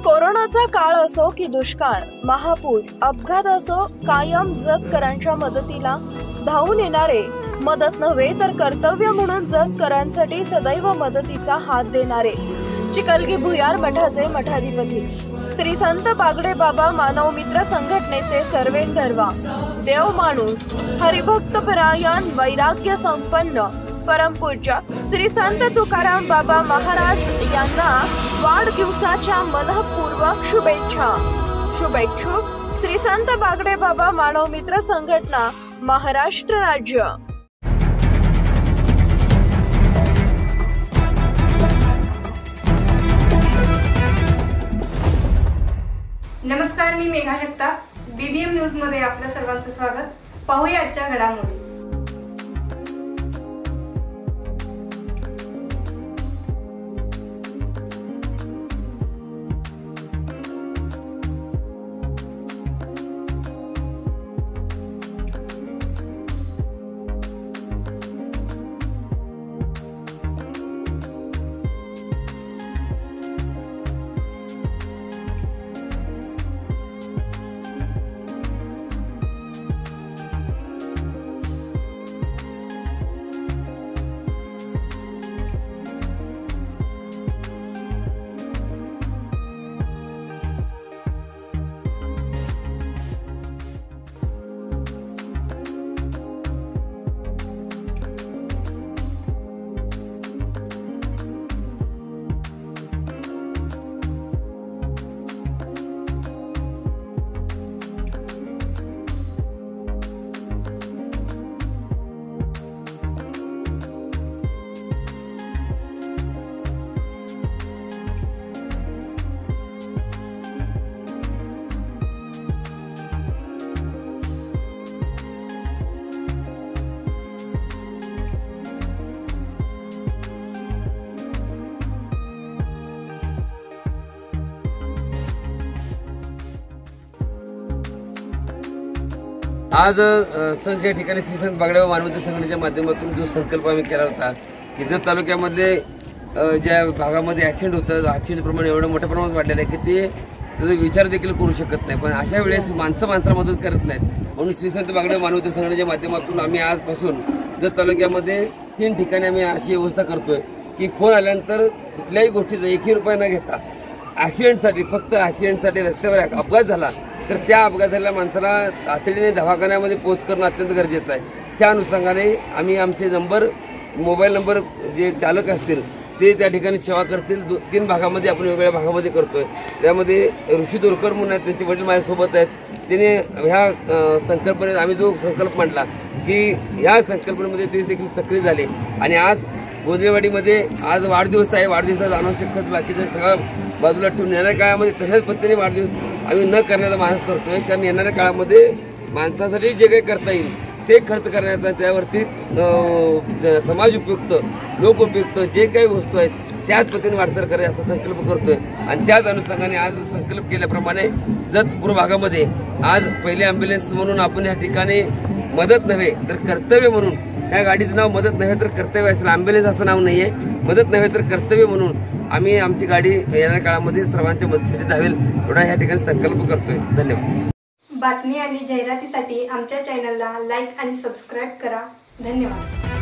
कोरोनाचा काळ असो की दुष्काळ, महापूर, अपघात असो, कायम जतकरांच्या मदतीला धावून येणारे, मदत नव्हे तर कर्तव्य म्हणून जतकरांसाठी सदैव मदतीचा हात देणारे चिकलगी भुयार मठाचे मठाधिपती श्री संत बागडे बाबा मानव मित्र संघटनेचे सर्वे सर्वा, देव माणूस, हरिभक्त परायण, वैराग्य संपन्न परमपूज्य श्री संत तुकाराम बाबा महाराज यांना वाढदिवसाच्या मनःपूर्वक शुभेच्छा। शुभेच्छुक श्री संत बागडे बाबा मानव मित्र संघटना, महाराष्ट्र राज्य। नमस्कार, मी मेघा जगताप, बीबीएम न्यूज मध्ये आपल्या सर्वांचं स्वागत। पाहूया आजच्या घडामोडी। आज संत या ठिकाणी श्री संत बागडे बाबा मानव मित्र संघटनेच्या माध्यमातून जो संकल्प आम्ही केला होता की जत तालुक्यामध्ये ज्या भागामध्ये ॲक्सिडेंट होतं, ॲक्सिडेंट प्रमाण एवढं मोठ्या प्रमाणात वाढलेलं आहे की ते त्याचा विचार देखील करू शकत नाही, पण अशा वेळेस माणसाला मदत करत नाहीत। म्हणून श्री संत बागडे बाबा मानव मित्र संघटनेच्या माध्यमातून आम्ही आजपासून जत तालुक्यामध्ये 3 ठिकाणी आम्ही अशी व्यवस्था करतोय की फोन आल्यानंतर कुठल्याही गोष्टीचा 1 रुपया न घेता ॲक्सिडेंटसाठी, फक्त ॲक्सिडेंटसाठी रस्त्यावर अपघात झाला तर त्या अपघात झालेल्या माणसाला तातडीने दवाखान्यामध्ये पोहोच करणं अत्यंत गरजेचं आहे। त्या अनुषंगाने आम्ही आमचे नंबर, मोबाईल नंबर जे चालक असतील ते त्या ठिकाणी सेवा करतील। 3 भागामध्ये आपण वेगवेगळ्या भागामध्ये करतोय। त्यामध्ये ऋषी दोरकर म्हणून आहेत, त्यांचे वडील माझ्यासोबत आहेत। त्याने ह्या संकल्पनेत आम्ही जो संकल्प मांडला की ह्या संकल्पनेमध्ये ते देखील सक्रिय झाले आणि आज गोंदरेवाडीमध्ये आज वाढदिवस आहे। वाढदिवसाचा अनावश्यक खर्च बाकीचं सगळं बाजूला ठेवून येणाऱ्या काळामध्ये तशाच पद्धतीने वाढदिवस आम्ही न करण्याचा मानस करतोय, कारण येणाऱ्या काळामध्ये माणसासाठी जे काही करता येईल ते खर्च करण्याचा, त्यावरती समाज उपयुक्त, लोक उपयुक्त जे काही वस्तू आहेत त्याच पद्धतीने वाटचाल करायचा असा संकल्प करतोय। आणि त्याच अनुषंगाने आज संकल्प केल्याप्रमाणे जत पूर्व भागामध्ये आज पहिले ॲम्ब्युलन्स म्हणून आपण या ठिकाणी मदत नव्हे तर कर्तव्य म्हणून, या गाडीचं नाव मदत नव्हे तर कर्तव्य असेल, ॲम्ब्युलन्स असं नाव नाहीये, मदत नव्हे तर कर्तव्य म्हणून आम्ही आमची गाडी येणाऱ्या काळामध्ये सर्वांच्या मदतीसाठी धावेल एवढा या ठिकाणी संकल्प करतोय। धन्यवाद। बातमी आणि जाहिरातीसाठी आमच्या चॅनलला लाईक आणि सबस्क्राईब करा। धन्यवाद।